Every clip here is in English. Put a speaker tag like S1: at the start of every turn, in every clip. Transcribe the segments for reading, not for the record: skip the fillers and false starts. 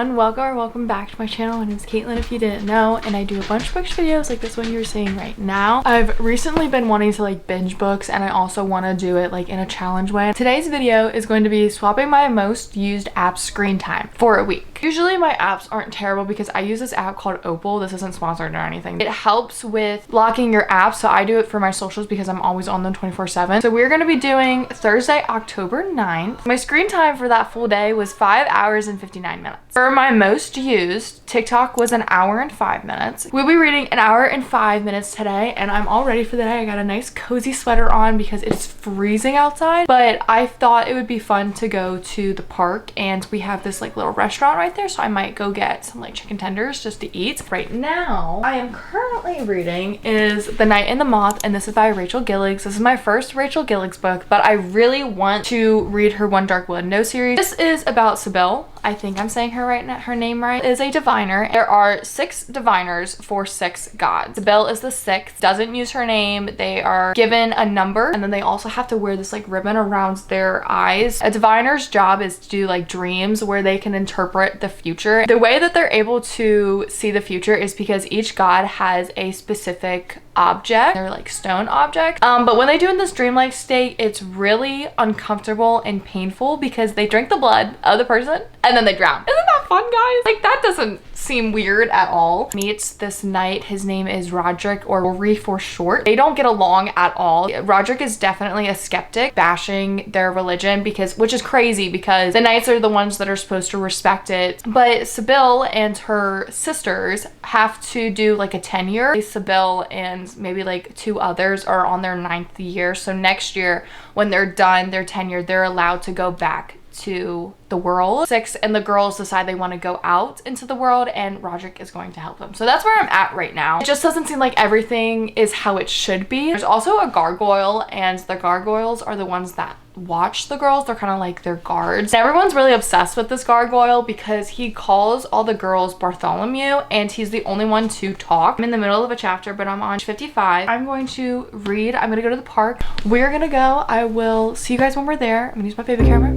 S1: everyone, welcome back to my channel. My name is Caitlin if you didn't know, and I do a bunch of books videos like this one you're seeing right now. I've recently been wanting to like binge books, and I also want to do it like in a challenge way. Today's video is going to be swapping my most used app screen time for a week. Usually my apps aren't terrible because I use this app called Opal. This isn't sponsored or anything. It helps with blocking your apps, so I do it for my socials because I'm always on them 24/7. So we're going to be doing Thursday, October 9th. My screen time for that full day was 5 hours and 59 minutes. For my most used, TikTok was 1 hour and 5 minutes. We'll be reading 1 hour and 5 minutes today, and I'm all ready for the day. I got a nice cozy sweater on because it's freezing outside, but I thought it would be fun to go to the park, and we have this like little restaurant right there, so I might go get some like chicken tenders just to eat. Right now, I am currently reading is The Night and the Moth, and this is by Rachel Gilligs. This is my first Rachel Gilligs book, but I really want to read her One Dark Window series. This is about Sybil. I think I'm saying her name right, is a diviner. There are 6 diviners for 6 gods. Sybil is the 6th, doesn't use her name. They are given a number, and then they also have to wear this like ribbon around their eyes. A diviner's job is to do like dreams where they can interpret the future. The way that they're able to see the future is because each god has a specific object. They're like stone objects. But when they do in this dreamlike state, it's really uncomfortable and painful because they drink the blood of the person and then they drown. Isn't that fun, guys? Like, that doesn't seem weird at all. Meets this knight. His name is Roderick, or Rory for short. They don't get along at all. Roderick is definitely a skeptic, bashing their religion which is crazy because the knights are the ones that are supposed to respect it. But Sybil and her sisters have to do like a tenure. Sybil and maybe like 2 others are on their 9th year. So next year, when they're done their tenure, they're allowed to go back to the world. 6 and the girls decide they want to go out into the world, and Roderick is going to help them. So that's where I'm at right now. It just doesn't seem like everything is how it should be. There's also a gargoyle, and the gargoyles are the ones that watch the girls. They're kind of like their guards. Everyone's really obsessed with this gargoyle because he calls all the girls Bartholomew, and he's the only one to talk. I'm in the middle of a chapter, but I'm on 55. I'm going to read. I'm gonna go to the park. We're gonna go. I will see you guys when we're there. I'm gonna use my baby camera.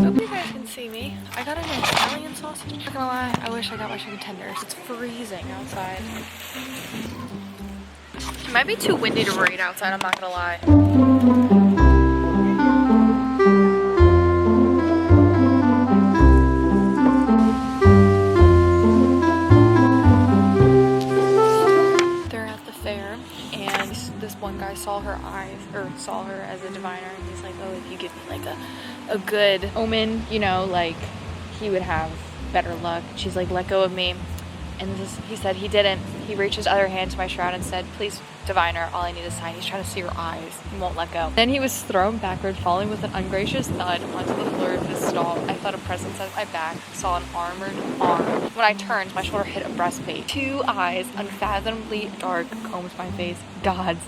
S1: Hope you guys can see me. I got an Italian sausage. Not gonna lie, I wish I got my chicken tenders. It's freezing outside. It might be too windy to read outside, I'm not gonna lie. They're at the fair, and this one guy saw her as a diviner, and he's like, oh, if you give me like a good omen, you know, like he would have better luck. She's like, let go of me. And he said he didn't. He reached his other hand to my shroud and said, please, diviner, all I need is sign. He's trying to see your eyes. He won't let go. Then he was thrown backward, falling with an ungracious thud onto the floor of his stall. I felt a presence at my back, saw an armored arm. When I turned, my shoulder hit a breastplate. 2 eyes, unfathomably dark, combed my face. Gods.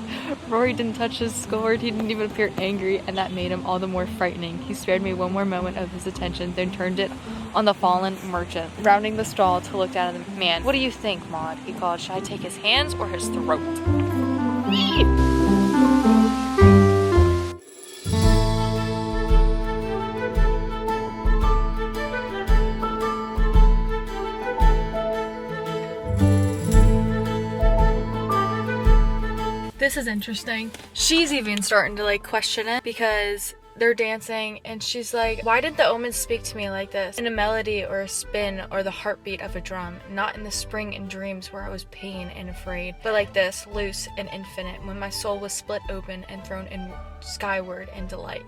S1: Rory didn't touch his sword. He didn't even appear angry, and that made him all the more frightening. He spared me one more moment of his attention, then turned it on the fallen merchant, rounding the stall to look down at the man. What do you think, Maud? He called. Should I take his hands or his throat? This is interesting. She's even starting to like question it because they're dancing, and she's like, why did the omens speak to me like this? In a melody or a spin or the heartbeat of a drum, not in the spring and dreams where I was pain and afraid, but like this, loose and infinite, when my soul was split open and thrown in skyward in delight.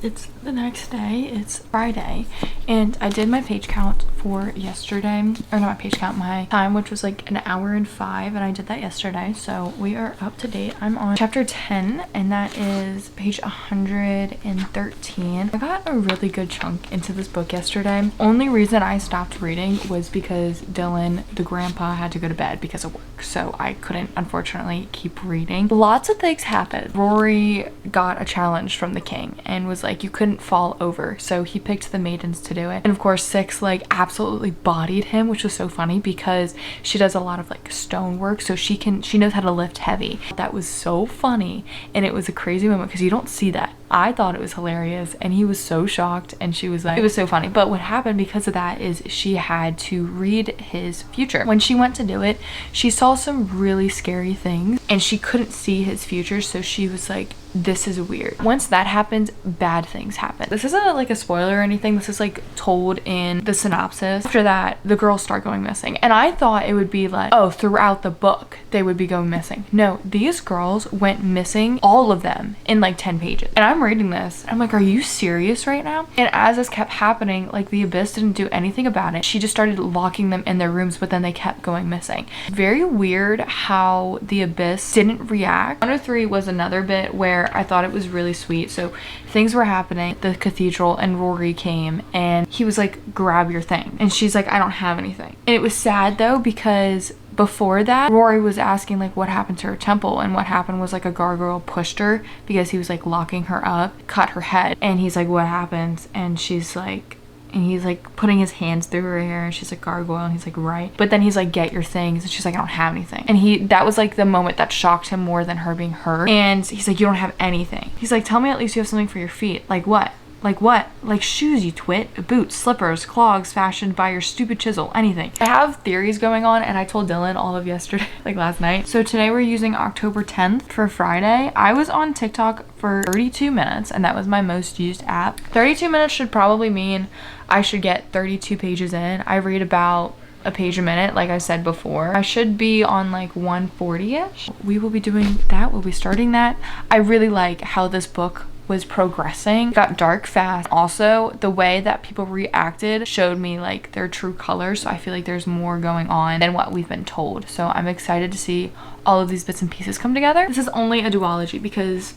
S1: It's the next day. It's Friday, And I did my page count for yesterday, or not my page count, my time, which was like 1 hour and 5, and I did that yesterday, so we are up to date. I'm on chapter 10, and that is page 113. I got a really good chunk into this book yesterday. Only reason I stopped reading was because Dylan, the grandpa, had to go to bed because of work, so I couldn't unfortunately keep reading. Lots of things happened. Rory got a challenge from the king and was like, you couldn't fall over, so he picked the maidens to do it. And of course, Six like absolutely bodied him, which was so funny because she does a lot of like stone work, so she knows how to lift heavy. That was so funny, and it was a crazy moment because you don't see that. I thought it was hilarious, and he was so shocked, and she was like, it was so funny. But what happened because of that is she had to read his future. When she went to do it, she saw some really scary things, and she couldn't see his future, so she was like, this is weird. Once that happens, bad things happen. This isn't like a spoiler or anything. This is like told in the synopsis. After that, the girls start going missing. And I thought it would be like, oh, throughout the book, they would be going missing. No, these girls went missing, all of them, in like 10 pages. And I'm reading this, and I'm like, are you serious right now? And as this kept happening, like the Abyss didn't do anything about it. She just started locking them in their rooms, but then they kept going missing. Very weird how the Abyss didn't react. 103 was another bit where I thought it was really sweet. So things were happening at the cathedral, and Rory came, and he was like, grab your thing. And she's like, I don't have anything. And it was sad though, because before that, Rory was asking like what happened to her temple, and what happened was like a gargoyle pushed her because he was like locking her up, cut her head, and he's like, what happened? And she's like, and he's like putting his hands through her hair, and she's like, gargoyle, and he's like, right. But then he's like, get your things, and she's like, I don't have anything. And that was like the moment that shocked him more than her being hurt. And he's like, you don't have anything. He's like, tell me at least you have something for your feet. Like what? Like what? Like shoes, you twit. Boots, slippers, clogs fashioned by your stupid chisel, anything. I have theories going on, and I told Dylan all of yesterday, like last night. So today we're using October 10th for Friday. I was on TikTok for 32 minutes, and that was my most used app. 32 minutes should probably mean I should get 32 pages in. I read about a page a minute, like I said before. I should be on like 140-ish. We will be doing that. We'll be starting that. I really like how this book was progressing. It got dark fast. Also, the way that people reacted showed me like their true colors, so I feel like there's more going on than what we've been told. So I'm excited to see all of these bits and pieces come together. This is only a duology because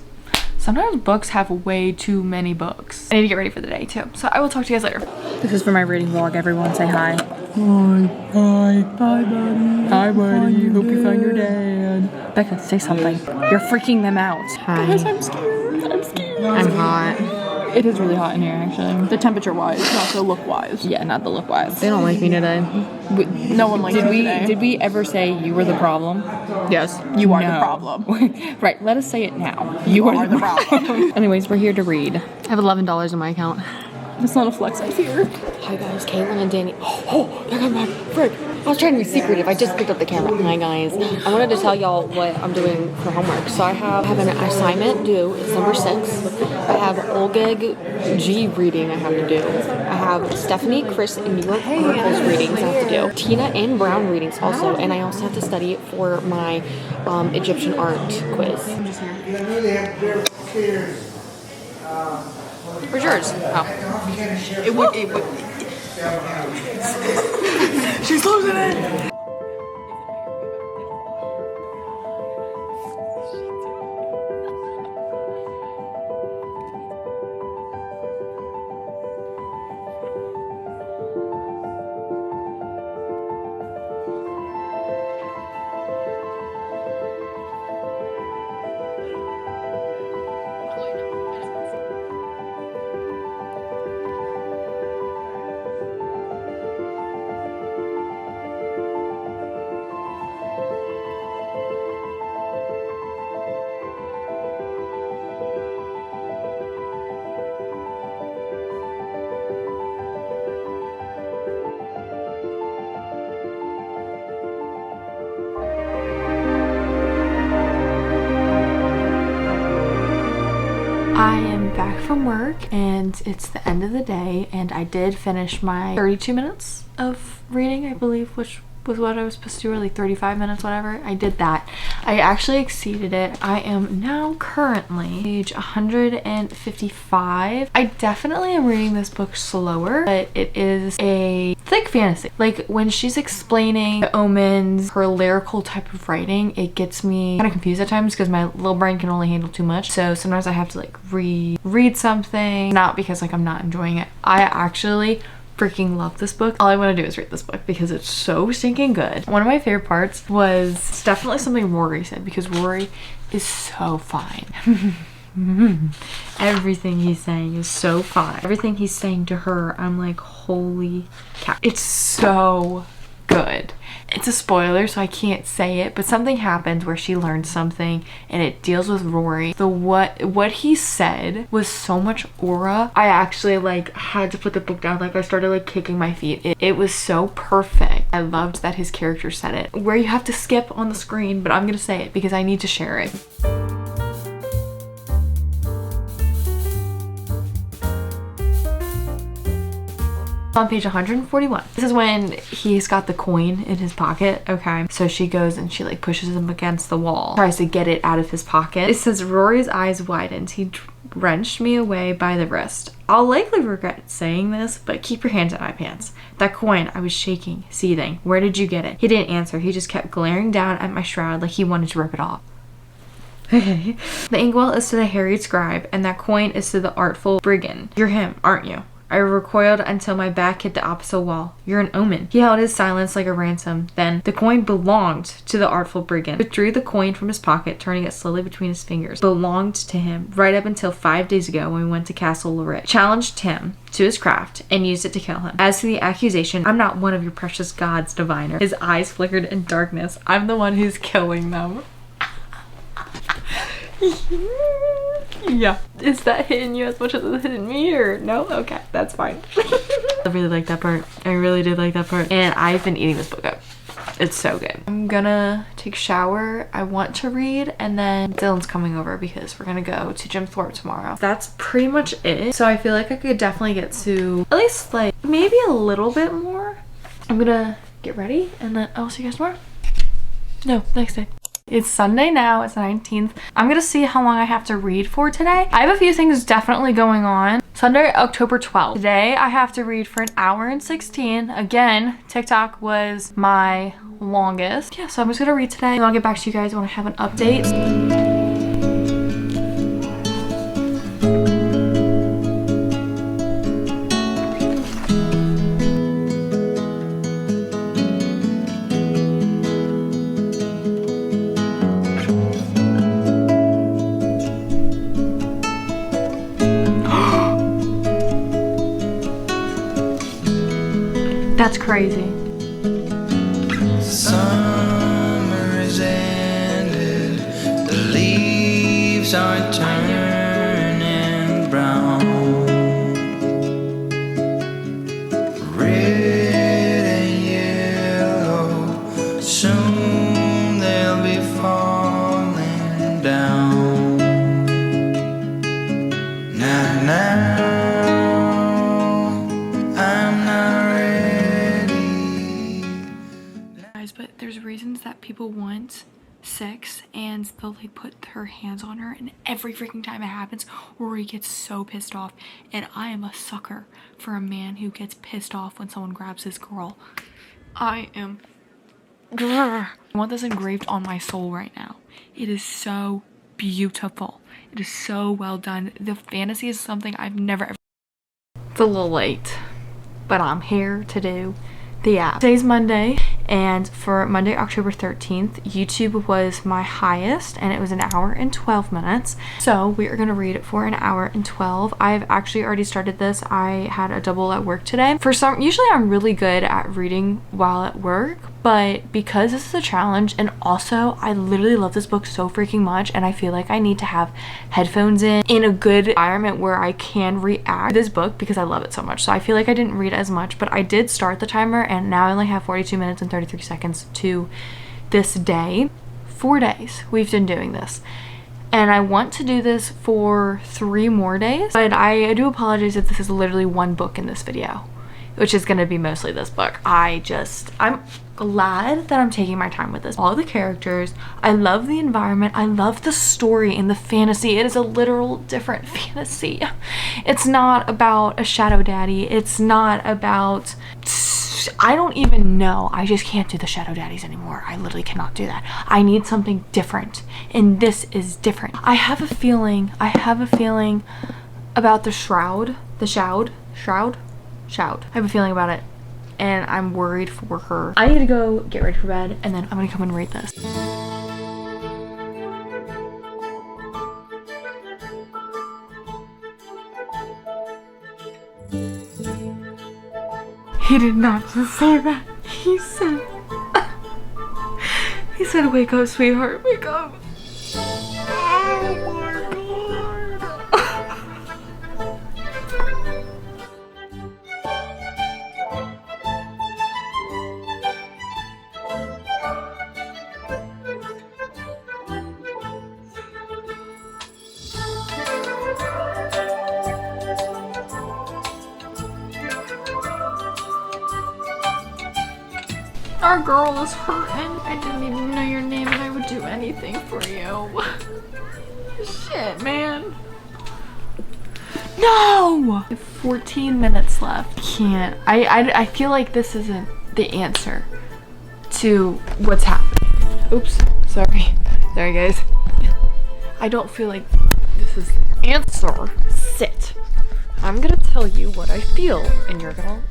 S1: sometimes books have way too many books. I need to get ready for the day too. So I will talk to you guys later. This is for my reading vlog. Everyone say hi. Hi. Hi. Bye, buddy. Hi, buddy. Hope you find your dad. Becca, say something. You're freaking them out.
S2: Hi.
S1: Guys, I'm scared. I'm scared.
S2: I'm hot.
S1: It is really hot in here, actually. The temperature-wise, not the look-wise. Yeah, not the look-wise.
S2: They don't like me today.
S1: No one likes me today.
S2: Did we ever say you were the problem?
S1: Yes, you are the problem.
S2: Right, let us say it now. You are the problem. Anyways, we're here to read. I have $11 in my account.
S1: It's not a flex, I fear.
S2: Hi guys, Caitlin and Danny. Oh, they're coming back. Frick. I was trying to be secretive. I just picked up the camera. Hi guys. I wanted to tell y'all what I'm doing for homework. So I have an assignment due. It's number 6. I have Olgeg G reading I have to do. I have Stephanie, Chris, and New York Oracles readings I have to do. Tina and Brown readings also. And I also have to study it for my Egyptian art quiz. I'm just here. Where's yours? Oh.
S1: It would. She's losing it. I am back from work, and it's the end of the day, and I did finish my 32 minutes of reading, I believe, which was what I was supposed to do, or like 35 minutes, whatever. I did that. I actually exceeded it. I am now currently page 155. I definitely am reading this book slower, but it is a thick fantasy. Like when she's explaining the omens, her lyrical type of writing, it gets me kind of confused at times because my little brain can only handle too much. So sometimes I have to like read something, not because like I'm not enjoying it. I actually freaking love this book. All I want to do is read this book because it's so stinking good. One of my favorite parts was definitely something Rory said, because Rory is so fine. Everything he's saying is so fine. Everything he's saying to her, I'm like, holy cow. It's so good. It's a spoiler, so I can't say it, but something happens where she learns something and it deals with Rory. What he said was so much aura. I actually like had to put the book down. Like I started like kicking my feet. It was so perfect. I loved that his character said it. Where you have to skip on the screen, but I'm gonna say it because I need to share it. On page 141. This is when he's got the coin in his pocket. Okay, so she goes and she like pushes him against the wall, tries to get it out of his pocket. It says, Rory's eyes widened. He wrenched me away by the wrist. I'll likely regret saying this, but keep your hands in my pants. That coin, I was shaking, seething. Where did you get it? He didn't answer. He just kept glaring down at my shroud like he wanted to rip it off. Okay. The inkwell is to the harried scribe, and that coin is to the artful brigand. You're him, aren't you? I recoiled until my back hit the opposite wall. You're an omen. He held his silence like a ransom. Then, the coin belonged to the artful brigand. Withdrew the coin from his pocket, turning it slowly between his fingers. Belonged to him, right up until 5 days ago when we went to Castle Lorette. Challenged him to his craft and used it to kill him. As to the accusation, I'm not one of your precious gods, diviner. His eyes flickered in darkness. I'm the one who's killing them. Yeah. Is that hitting you as much as it's hitting me, or no? Okay, that's fine. I really like that part. I really did like that part. And I've been eating this book up. It's so good. I'm gonna take a shower. I want to read, and then Dylan's coming over because we're gonna go to Jim Thorpe tomorrow. That's pretty much it. So I feel like I could definitely get to at least like maybe a little bit more. I'm gonna get ready and then I'll see you guys tomorrow. No, next day. It's Sunday now, it's the 19th. I'm gonna see how long I have to read for today. I have a few things definitely going on. Sunday, October 12th. Today, I have to read for 1 hour and 16. Again, TikTok was my longest. Yeah, so I'm just gonna read today, and I'll get back to you guys when I have an update. That's crazy.
S3: Summer is ended, the leaves are turning brown. Red and yellow, soon they'll be falling down. Now, I'm not
S1: but there's reasons that people want sex and they'll like put their hands on her, and every freaking time it happens, Rory gets so pissed off, and I am a sucker for a man who gets pissed off when someone grabs his girl. I want this engraved on my soul right now. It is so beautiful. It is so well done. The fantasy is something I've never ever. It's a little late, but I'm here to do the app. Today's Monday, and for Monday, October 13th, YouTube was my highest, and it was 1 hour and 12 minutes. So we are gonna read it for 1 hour and 12. I've actually already started this. I had a double at work today. Usually I'm really good at reading while at work, but because this is a challenge, and also I literally love this book so freaking much, and I feel like I need to have headphones in a good environment where I can react to this book because I love it so much. So I feel like I didn't read as much, but I did start the timer, and now I only have 42 minutes and 33 seconds to this day. 4 days we've been doing this, and I want to do this for 3 more days, but I do apologize if this is literally one book in this video. which is going to be mostly this book. I'm glad that I'm taking my time with this. All the characters, I love the environment, I love the story and the fantasy. It is a literal different fantasy. It's not about a shadow daddy. It's not about, I don't even know. I just can't do the shadow daddies anymore. I literally cannot do that. I need something different, and this is different. I have a feeling about the shroud. I have a feeling about it, and I'm worried for her. I need to go get ready for bed, and then I'm gonna come and read this. He did not just say that. He said, wake up, sweetheart, wake up. Oh my God. Our girl is hurting. I didn't even know your name and I would do anything for you. Shit, man. No! 14 minutes left. Can't. I feel like this isn't the answer to what's happening. Oops. Sorry. Sorry, guys. I don't feel like this is the answer. Sit. I'm gonna tell you what I feel and you're gonna...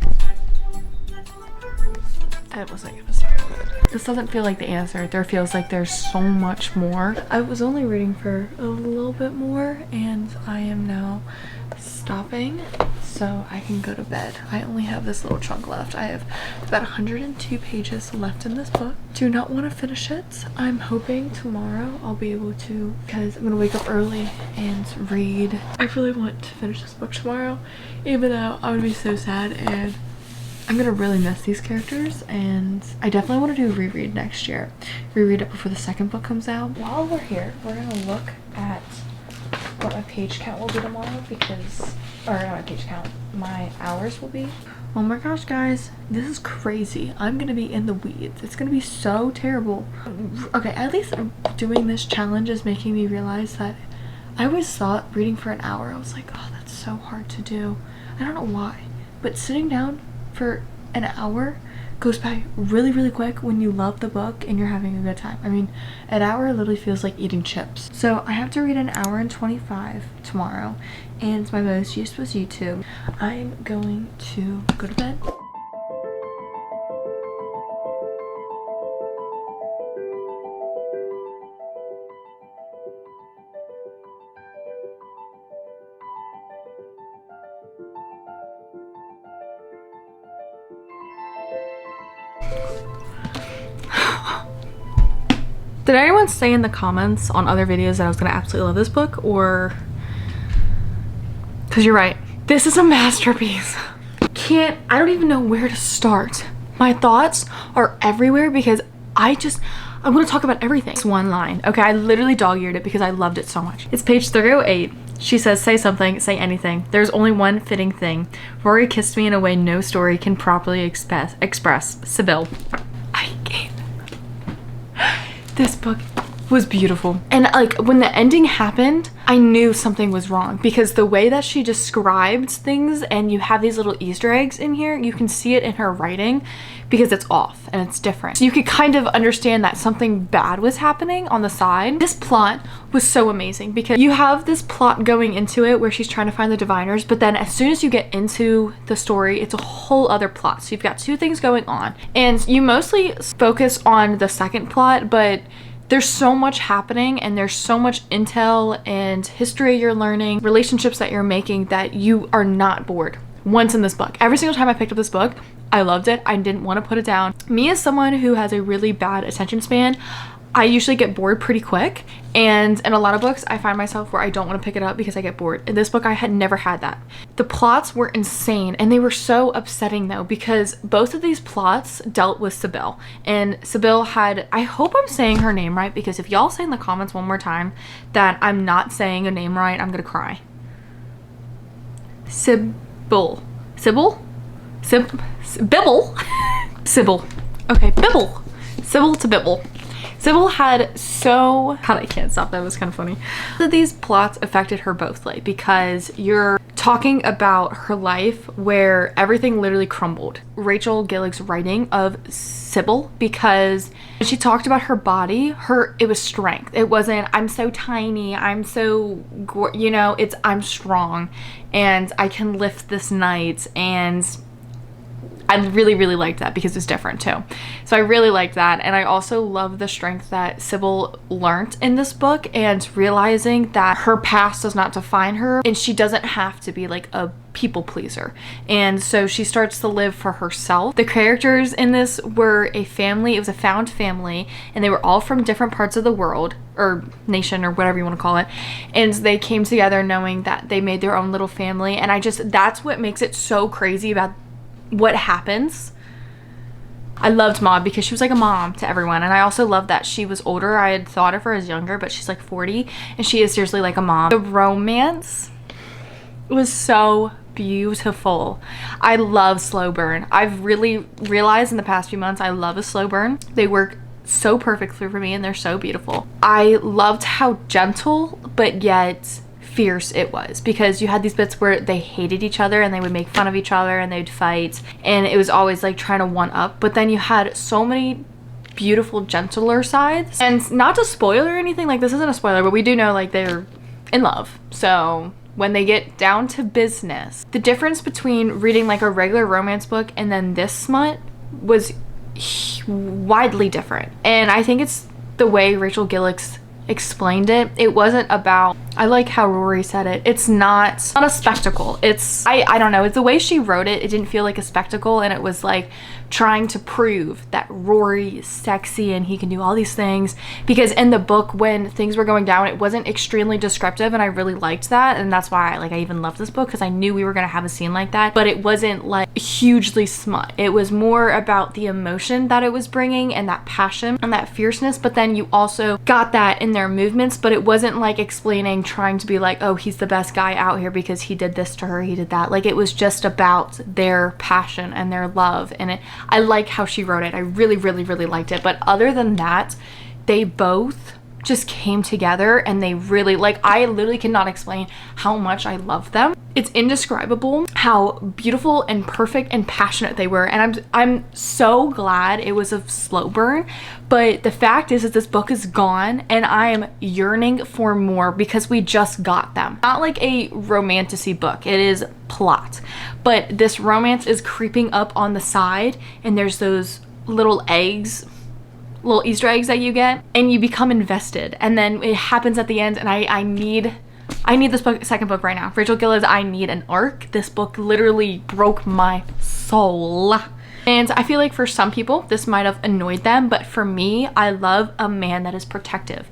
S1: It wasn't gonna sound good. This doesn't feel like the answer. There feels like there's so much more. I was only reading for a little bit more and I am now stopping so I can go to bed. I only have this little chunk left. I have about 102 pages left in this book. Do not want to finish it. I'm hoping tomorrow I'll be able to, because I'm gonna wake up early and read. I really want to finish this book tomorrow, even though I would be so sad, and I'm gonna really miss these characters, and I definitely want to do a reread next year. Reread it before the second book comes out. While we're here, we're gonna look at what my page count will be tomorrow, because, or not my page count, my hours will be. Oh my gosh, guys, this is crazy. I'm gonna be in the weeds. It's gonna be so terrible. Okay, at least doing this challenge is making me realize that I always thought reading for an hour, I was like, oh, that's so hard to do. I don't know why, but sitting down for an hour goes by really, really quick when you love the book and you're having a good time. I mean, an hour literally feels like eating chips. So I have to read an hour and 25 tomorrow, and my most used was YouTube. I'm going to go to bed. Did anyone say in the comments on other videos that I was gonna absolutely love this book, or? Because you're right, this is a masterpiece. I don't even know where to start. My thoughts are everywhere because I want to talk about everything. It's one line, okay? I literally dog-eared it because I loved it so much. It's page 308. She says, say something, say anything. There's only one fitting thing. Rory kissed me in a way no story can properly express. Sybil. This book was beautiful. And like when the ending happened, I knew something was wrong because the way that she described things, and you have these little Easter eggs in here, you can see it in her writing because it's off and it's different. So you could kind of understand that something bad was happening on the side. This plot was so amazing because you have this plot going into it where she's trying to find the diviners, but then as soon as you get into the story, it's a whole other plot. So you've got two things going on, and you mostly focus on the second plot, but there's so much happening and there's so much intel and history you're learning, relationships that you're making, that you are not bored once in this book. Every single time I picked up this book, I loved it. I didn't want to put it down. Me as someone who has a really bad attention span, I usually get bored pretty quick, and in a lot of books I find myself where I don't want to pick it up because I get bored. In this book I had never had that. The plots were insane, and they were so upsetting though because both of these plots dealt with Sybil, and Sybil had, I hope I'm saying her name right, because if y'all say in the comments one more time that I'm not saying a name right, I'm gonna cry. Sybil. Bibble. Sybil. Okay, Bibble. Sybil to Bibble. Sybil had so... God, I can't stop. That was kind of funny. These plots affected her both, like, because you're talking about her life where everything literally crumbled. Rachel Gillick's writing of Sybil, because when she talked about her body, it was strength. It wasn't, I'm so tiny, I'm so, you know, it's, I'm strong and I can lift this night. And I really, really liked that because it's different too. So I really liked that. And I also love the strength that Sybil learned in this book and realizing that her past does not define her and she doesn't have to be like a people pleaser. And so she starts to live for herself. The characters in this were a family. It was a found family and they were all from different parts of the world or nation or whatever you want to call it. And they came together knowing that they made their own little family. And that's what makes it so crazy about what happens. I loved Maude because she was like a mom to everyone, and I also love that she was older. I had thought of her as younger, but she's like 40 and she is seriously like a mom. The romance was so beautiful. I love slow burn. I've really realized in the past few months I love a slow burn. They work so perfectly for me and they're so beautiful. I loved how gentle but yet fierce it was, because you had these bits where they hated each other and they would make fun of each other and they'd fight and it was always like trying to one up, but then you had so many beautiful gentler sides. And not to spoil or anything, like this isn't a spoiler, but we do know like they're in love. So when they get down to business, the difference between reading like a regular romance book and then this smut was widely different. And I think it's the way Rachel Gillick's explained it. It wasn't about, I like how Rory said it, it's not a spectacle. It's, I don't know, it's the way she wrote it. It didn't feel like a spectacle, and it was like trying to prove that Rory is sexy and he can do all these things, because in the book when things were going down it wasn't extremely descriptive, and I really liked that. And that's why I even loved this book, because I knew we were gonna have a scene like that, but it wasn't like hugely smut. It was more about the emotion that it was bringing and that passion and that fierceness, but then you also got that in their movements, but it wasn't like explaining, trying to be like, oh, he's the best guy out here because he did this to her, he did that. Like, it was just about their passion and their love. And I like how she wrote it. I really, really, really liked it. But other than that, they both just came together and they really, like, I literally cannot explain how much I love them. It's indescribable how beautiful and perfect and passionate they were. And I'm so glad it was a slow burn. But the fact is that this book is gone and I am yearning for more, because we just got them. Not like a romantasy book, it is plot. But this romance is creeping up on the side, and there's those little eggs, little Easter eggs that you get, and you become invested. And then it happens at the end, and I need this book, second book right now. Rachel Gillick's I Need an Arc. This book literally broke my soul. And I feel like for some people this might have annoyed them, but for me, I love a man that is protective.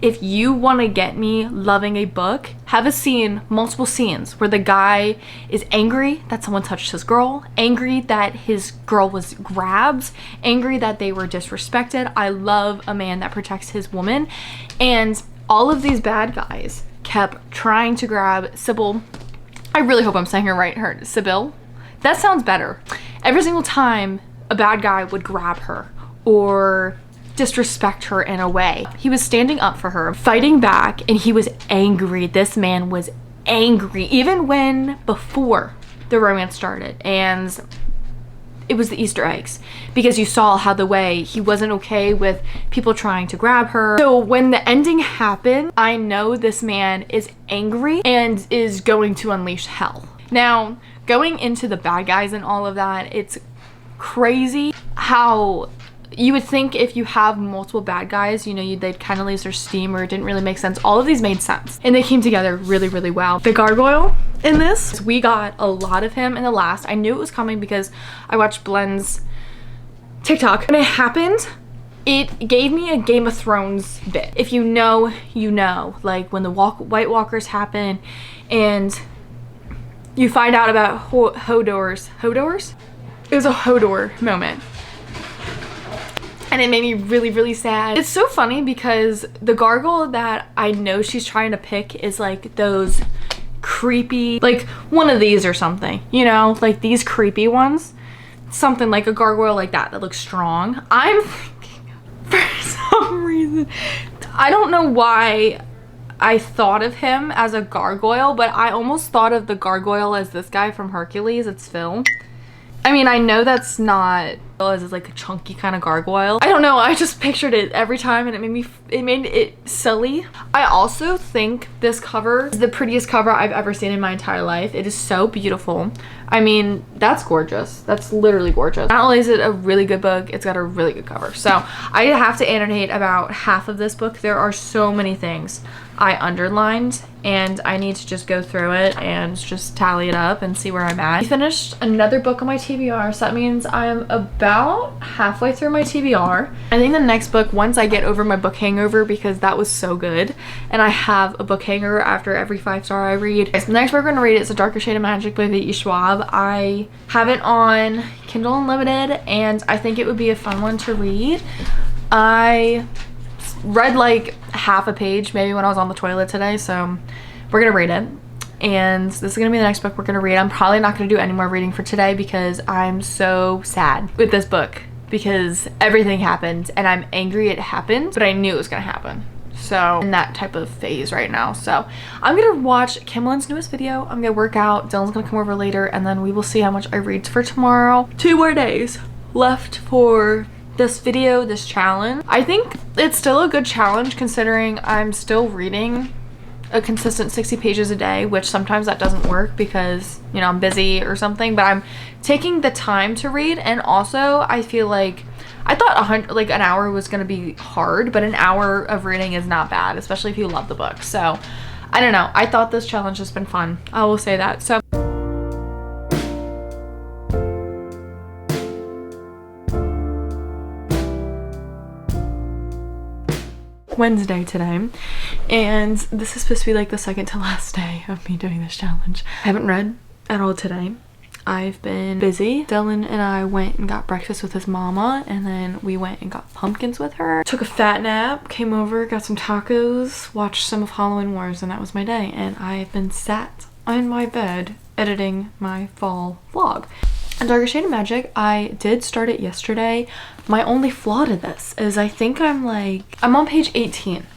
S1: If you want to get me loving a book, have a scene, multiple scenes, where the guy is angry that someone touched his girl, angry that his girl was grabbed, angry that they were disrespected. I love a man that protects his woman. And all of these bad guys kept trying to grab Sybil. I really hope I'm saying her right. Her Sybil. That sounds better. Every single time a bad guy would grab her or disrespect her in a way, he was standing up for her, fighting back, and he was angry. This man was angry, even when before the romance started. And it was the Easter eggs, because you saw how the way he wasn't okay with people trying to grab her. So when the ending happened, I know this man is angry and is going to unleash hell. Now, going into the bad guys and all of that, it's crazy how you would think if you have multiple bad guys, you know, they'd kind of lose their steam, or it didn't really make sense. All of these made sense and they came together really, really well. The gargoyle in this, we got a lot of him in the last. I knew it was coming because I watched Blend's TikTok. When it happened, it gave me a Game of Thrones bit. If you know, you know, like when the White Walkers happen and you find out about Hodor's. It was a Hodor moment. And it made me really, really sad. It's so funny because the gargoyle that I know she's trying to pick is like those creepy, like one of these or something, you know, like these creepy ones, something like a gargoyle like that looks strong. I'm thinking, for some reason, I don't know why I thought of him as a gargoyle, but I almost thought of the gargoyle as this guy from Hercules. It's Phil. I mean, I know that's not as like a chunky kind of gargoyle. I don't know, I just pictured it every time and it made it silly. I also think this cover is the prettiest cover I've ever seen in my entire life. It is so beautiful. I mean, that's gorgeous. That's literally gorgeous. Not only is it a really good book, it's got a really good cover. So I have to annotate about half of this book. There are so many things I underlined and I need to just go through it and just tally it up and see where I'm at. I finished another book on my TBR, so that means I am about halfway through my TBR. I think the next book, once I get over my book hangover, because that was so good and I have a book hangover after every 5-star I read. Okay, so the next book we're gonna read is A Darker Shade of Magic by V.E. Schwab. I have it on Kindle Unlimited and I think it would be a fun one to read. I read like half a page maybe when I was on the toilet today, so we're gonna read it. And this is gonna be the next book we're gonna read. I'm probably not gonna do any more reading for today because I'm so sad with this book because everything happened and I'm angry it happened, but I knew it was gonna happen. So in that type of phase right now. So I'm gonna watch Kimlin's newest video. I'm gonna work out. Dylan's gonna come over later and then we will see how much I read for tomorrow. 2 more days left for this video, this challenge. I think it's still a good challenge considering I'm still reading a consistent 60 pages a day, which sometimes that doesn't work because, you know, I'm busy or something, but I'm taking the time to read. And also I feel like I thought an hour was gonna be hard, but an hour of reading is not bad, especially if you love the book. So I don't know, I thought this challenge has been fun, I will say that. So Wednesday today, and this is supposed to be like the second to last day of me doing this challenge. I haven't read at all today. I've been busy. Dylan and I went and got breakfast with his mama, and then we went and got pumpkins with her. Took a fat nap, came over, got some tacos, watched some of Halloween Wars, and that was my day. And I've been sat on my bed editing my fall vlog. A Darker Shade of Magic, I did start it yesterday. My only flaw to this is I think I'm on page 18,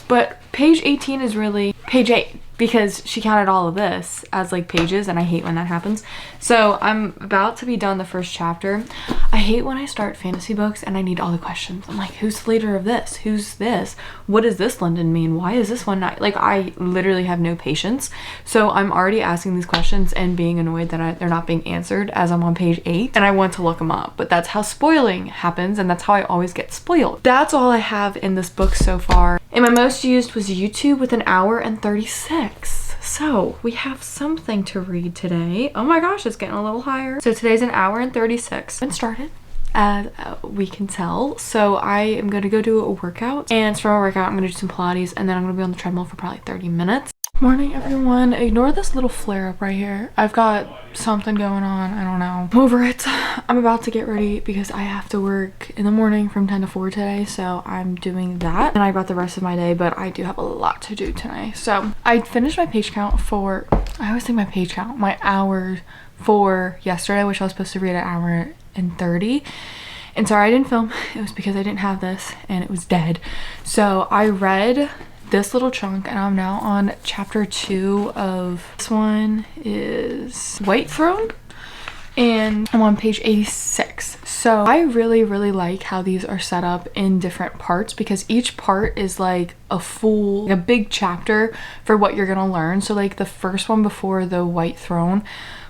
S1: but page 18 is really page 8 because she counted all of this as like pages and I hate when that happens. So I'm about to be done the first chapter. I hate when I start fantasy books and I need all the questions. I'm like, who's the leader of this? Who's this? What does this London mean? Why is this one not? Like, I literally have no patience. So I'm already asking these questions and being annoyed that they're not being answered as I'm on page 8 and I want to look them up. But that's how spoiling happens and that's how I always get spoiled. That's all I have in this book so far. And my most used was YouTube with 1 hour and 36. So we have something to read today. Oh my gosh, it's getting a little higher. So today's 1 hour and 36. Been started, as we can tell. So I am going to go do a workout, and for my workout I'm going to do some Pilates, and then I'm going to be on the treadmill for probably 30 minutes. Morning everyone. Ignore this little flare up right here. I've got something going on, I don't know. I'm over it. I'm about to get ready because I have to work in the morning from 10 to 4 today, so I'm doing that and I got the rest of my day, but I do have a lot to do today. So I finished my page count for, I always think my page count, my hours for yesterday, which I was supposed to read 1 hour and 30. And sorry I didn't film, it was because I didn't have this and it was dead. So I read this little chunk and I'm now on chapter 2 of, this one is White Throne, and I'm on page 86. So I really like how these are set up in different parts because each part is like a big chapter for what you're gonna learn. So like the first one before the White Throne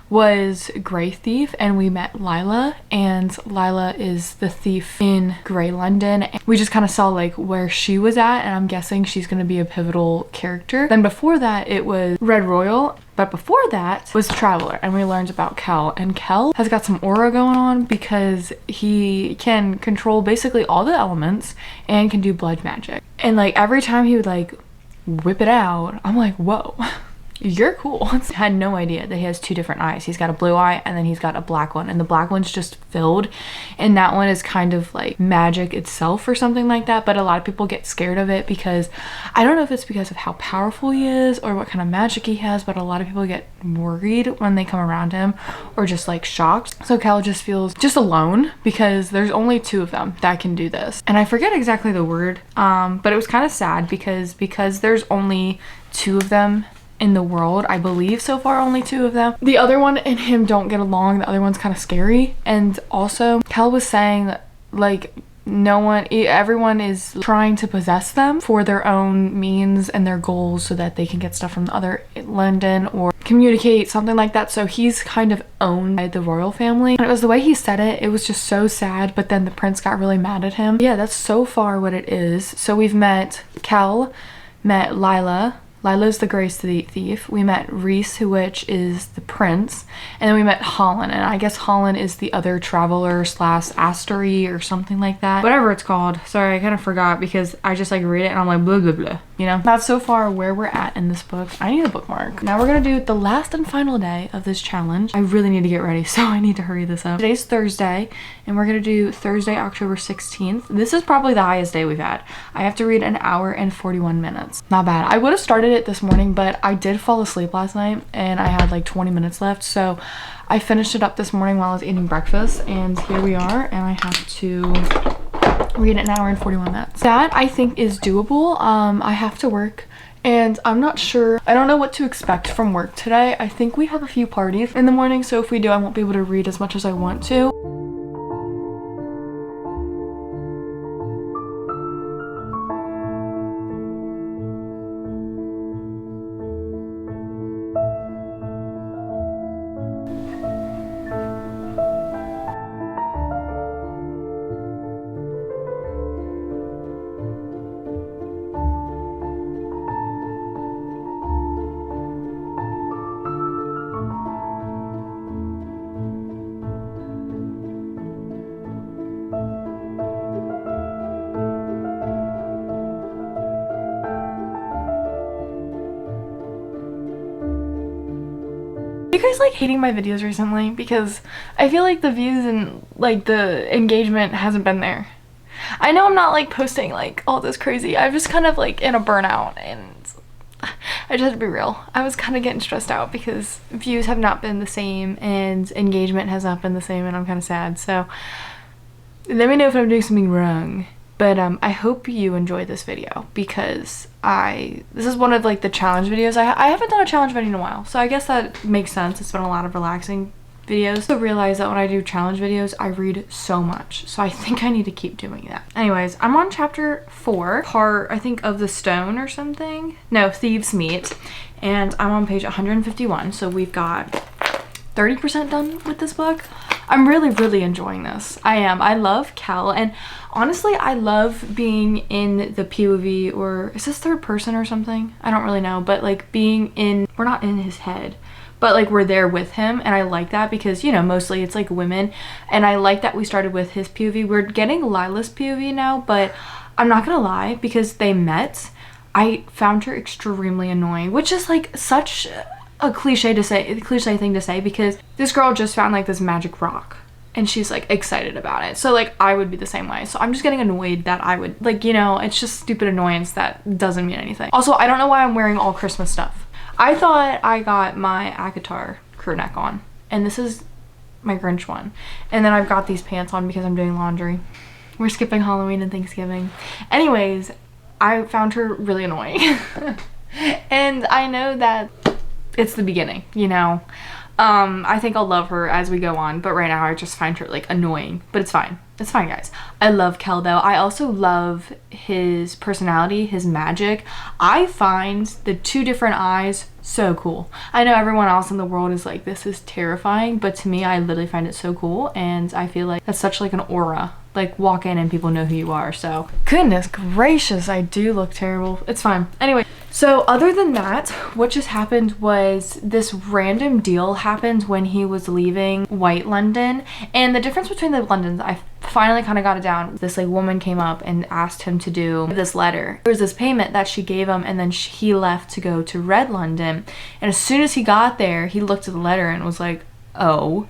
S1: was Grey Thief, and we met Lila, and Lila is the thief in Grey London. We just kind of saw like where she was at, and I'm guessing she's going to be a pivotal character. Then before that it was Red Royal, but before that was Traveler, and we learned about Kel, and Kel has got some aura going on because he can control basically all the elements and can do blood magic. And like every time he would like whip it out, I'm like, whoa. you're cool. I had no idea that he has two different eyes. He's got a blue eye and then he's got a black one, and the black one's just filled, and that one is kind of like magic itself or something like that. But a lot of people get scared of it because I don't know if it's because of how powerful he is or what kind of magic he has, but a lot of people get worried when they come around him or just like shocked. So Cal just feels just alone because there's only two of them that can do this, and I forget exactly the word, but it was kind of sad because there's only two of them in the world, I believe so far, only two of them. The other one and him don't get along. The other one's kind of scary. And also Cal was saying that like everyone is trying to possess them for their own means and their goals so that they can get stuff from the other London or communicate, something like that. So he's kind of owned by the royal family, and it was the way he said it, it was just so sad. But then the prince got really mad at him. Yeah, that's so far what it is. So we've met Cal, met Lila's the Grace the Thief. We met Reese, which is the prince, and then we met Holland, and I guess Holland is the other traveler slash astery or something like that. Whatever it's called. Sorry, I kind of forgot because I just like read it and I'm like blah blah blah, you know? That's so far where we're at in this book. I need a bookmark. Now we're gonna do the last and final day of this challenge. I really need to get ready, so I need to hurry this up. Today's Thursday, and we're gonna do Thursday, October 16th. This is probably the highest day we've had. I have to read an hour and 41 minutes. Not bad. I would have started it this morning, but I did fall asleep last night and I had like 20 minutes left, so I finished it up this morning while I was eating breakfast, and here we are, and I have to read an hour and 41 minutes. That I think is doable. I have to work and I'm not sure. I don't know what to expect from work today. I think we have a few parties in the morning, so if we do, I won't be able to read as much as I want to. You guys like hating my videos recently? Because I feel like the views and like the engagement hasn't been there. I know I'm not like posting like all this crazy. I'm just kind of like in a burnout, and I just have to be real. I was kind of getting stressed out because views have not been the same and engagement has not been the same, and I'm kind of sad. So let me know if I'm doing something wrong. But I hope you enjoy this video because this is one of like the challenge videos. I haven't done a challenge video in a while, so I guess that makes sense. It's been a lot of relaxing videos. I realize that when I do challenge videos, I read so much, so I think I need to keep doing that. Anyways, I'm on chapter 4, part I think of the stone or something. No, Thieves Meet, and I'm on page 151. So we've got 30% done with this book. I'm really enjoying this. I am. I love Cal, and honestly I love being in the POV, or is this third person or something? I don't really know, but like being in, we're not in his head, but like we're there with him, and I like that because, you know, mostly it's like women, and I like that we started with his POV. We're getting Lila's POV now, but I'm not gonna lie, because they met, I found her extremely annoying, which is like such a cliche thing to say, because this girl just found like this magic rock and she's like excited about it. So like I would be the same way. So I'm just getting annoyed that I would, like, you know, it's just stupid annoyance that doesn't mean anything. Also, I don't know why I'm wearing all Christmas stuff. I thought I got my Akatar crew neck on, and this is my Grinch one. And then I've got these pants on because I'm doing laundry. We're skipping Halloween and Thanksgiving. Anyways, I found her really annoying. And I know that it's the beginning, you know. I think I'll love her as we go on, but right now I just find her like annoying, but it's fine. It's fine, guys. I love Kel though. I also love his personality, his magic. I find the two different eyes so cool. I know everyone else in the world is like, this is terrifying, but to me, I literally find it so cool, and I feel like that's such like an aura. Like, walk in and people know who you are. So goodness gracious, I do look terrible. It's fine. Anyway, so other than that, what just happened was this random deal happened when he was leaving White London. And the difference between the Londons, I finally kind of got it down. This like woman came up and asked him to do this letter. There was this payment that she gave him, and then he left to go to Red London. And as soon as he got there, he looked at the letter and was like, oh.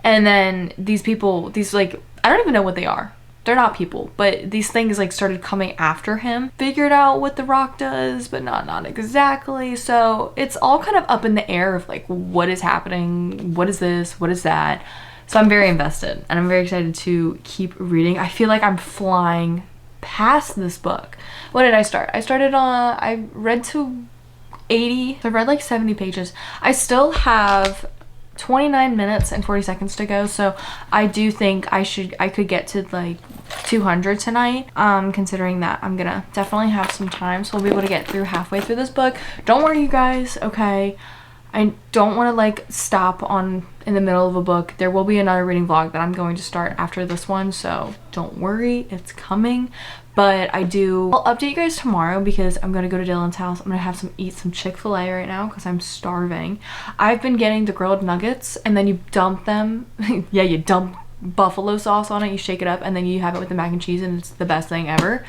S1: And then these people, these like, I don't even know what they are. They're not people, but these things like started coming after him. Figured out what the rock does, but not exactly. So it's all kind of up in the air of like, what is happening? What is this? What is that? So I'm very invested and I'm very excited to keep reading. I feel like I'm flying past this book. What did I start? I read to 80. So I read like 70 pages. I still have 29 minutes and 40 seconds to go, so I do think I could get to like 200 tonight, considering that I'm gonna definitely have some time, so we'll be able to get through halfway through this book. Don't worry you guys, okay? I don't want to like stop in the middle of a book. There will be another reading vlog that I'm going to start after this one, so don't worry, it's coming. But I'll update you guys tomorrow because I'm gonna go to Dylan's house. I'm gonna eat some Chick-fil-A right now because I'm starving. I've been getting the grilled nuggets and then you dump them. Yeah, you dump buffalo sauce on it, you shake it up, and then you have it with the mac and cheese, and it's the best thing ever.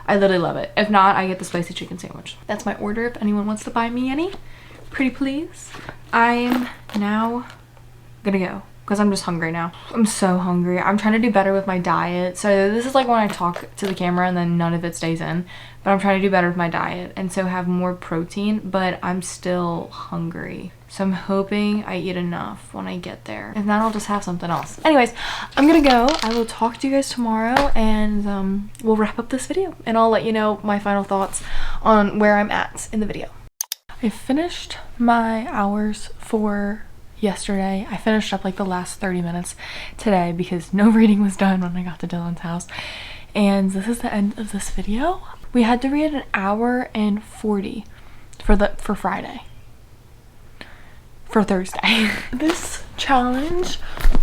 S1: I literally love it. If not, I get the spicy chicken sandwich. That's my order if anyone wants to buy me any. Pretty please. I'm now gonna go because I'm just hungry now. I'm so hungry. I'm trying to do better with my diet. So this is like when I talk to the camera and then none of it stays in, but I'm trying to do better with my diet and so have more protein, but I'm still hungry. So I'm hoping I eat enough when I get there. If not, I'll just have something else. Anyways, I'm gonna go. I will talk to you guys tomorrow and we'll wrap up this video and I'll let you know my final thoughts on where I'm at in the video. I finished my hours for yesterday. I finished up like the last 30 minutes today because no reading was done when I got to Dylan's house. And this is the end of this video. We had to read an hour and 40 for Friday. For Thursday. This challenge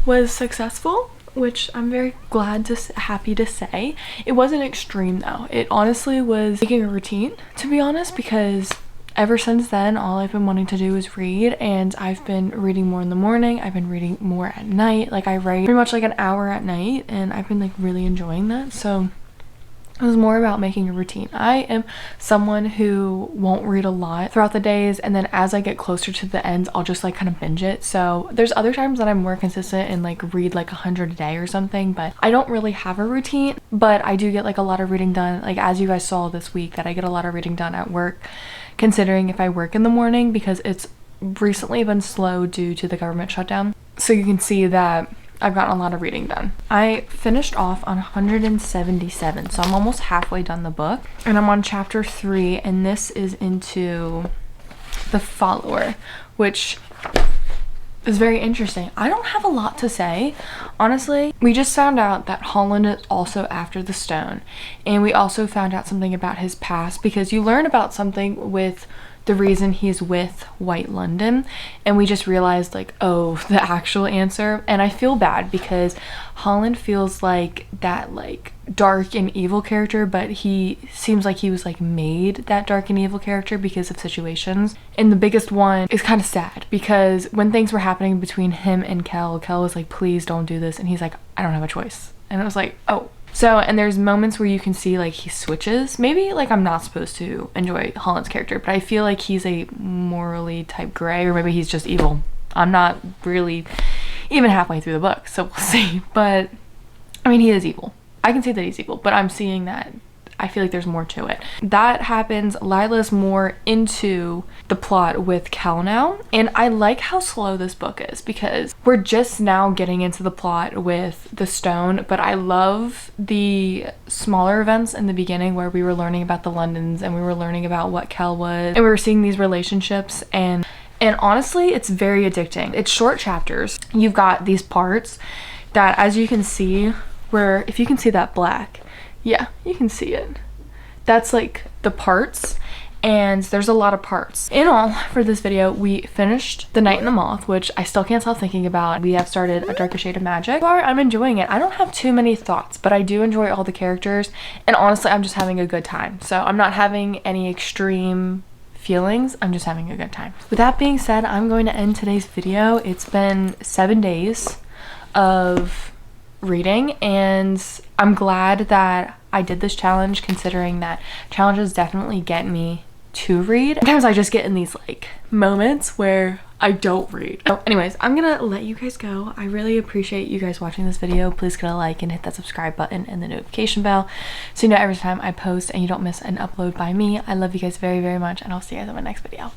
S1: was successful, which I'm very happy to say. It wasn't extreme though. It honestly was making a routine, to be honest, because ever since then, all I've been wanting to do is read, and I've been reading more in the morning. I've been reading more at night. Like I read pretty much like an hour at night, and I've been like really enjoying that. So it was more about making a routine. I am someone who won't read a lot throughout the days, and then as I get closer to the ends, I'll just like kind of binge it. So there's other times that I'm more consistent and like read like 100 a day or something, but I don't really have a routine. But I do get like a lot of reading done, like as you guys saw this week, that I get a lot of reading done at work, considering if I work in the morning, because it's recently been slow due to the government shutdown. So you can see that I've gotten a lot of reading done. I finished off on 177, so I'm almost halfway done the book, and I'm on chapter 3, and this is into The Follower, which is very interesting. I don't have a lot to say, honestly. We just found out that Holland is also after the stone, and we also found out something about his past, because you learn about something with the reason he's with White London, and we just realized like, oh, the actual answer. And I feel bad because Holland feels like that like dark and evil character, but he seems like he was like made that dark and evil character because of situations. And the biggest one is kind of sad because when things were happening between him and Kel was like, please don't do this, and he's like, I don't have a choice. And it was like, oh. So, and there's moments where you can see like he switches. Maybe like I'm not supposed to enjoy Holland's character, but I feel like he's a morally type gray, or maybe he's just evil. I'm not really even halfway through the book, so we'll see. But I mean, he is evil. I can see that he's evil, but I'm seeing that I feel like there's more to it. That happens. Lila's more into the plot with Kel now, and I like how slow this book is because we're just now getting into the plot with the stone, but I love the smaller events in the beginning where we were learning about the Londons and we were learning about what Kel was, and we were seeing these relationships, and honestly, it's very addicting. It's short chapters. You've got these parts that, as you can see, where if you can see that black, yeah, you can see it. That's like the parts, and there's a lot of parts. In all, for this video, we finished The Night and the Moth, which I still can't stop thinking about. We have started A Darker Shade of Magic. I'm enjoying it. I don't have too many thoughts, but I do enjoy all the characters, and honestly, I'm just having a good time. So I'm not having any extreme feelings. I'm just having a good time. With that being said, I'm going to end today's video. It's been 7 days of reading, and I'm glad that I did this challenge, considering that challenges definitely get me to read. Sometimes I just get in these like moments where I don't read. So anyways, I'm gonna let you guys go. I really appreciate you guys watching this video. Please get a like and hit that subscribe button and the notification bell so you know every time I post and you don't miss an upload by me. I love you guys very, very much, and I'll see you guys in my next video.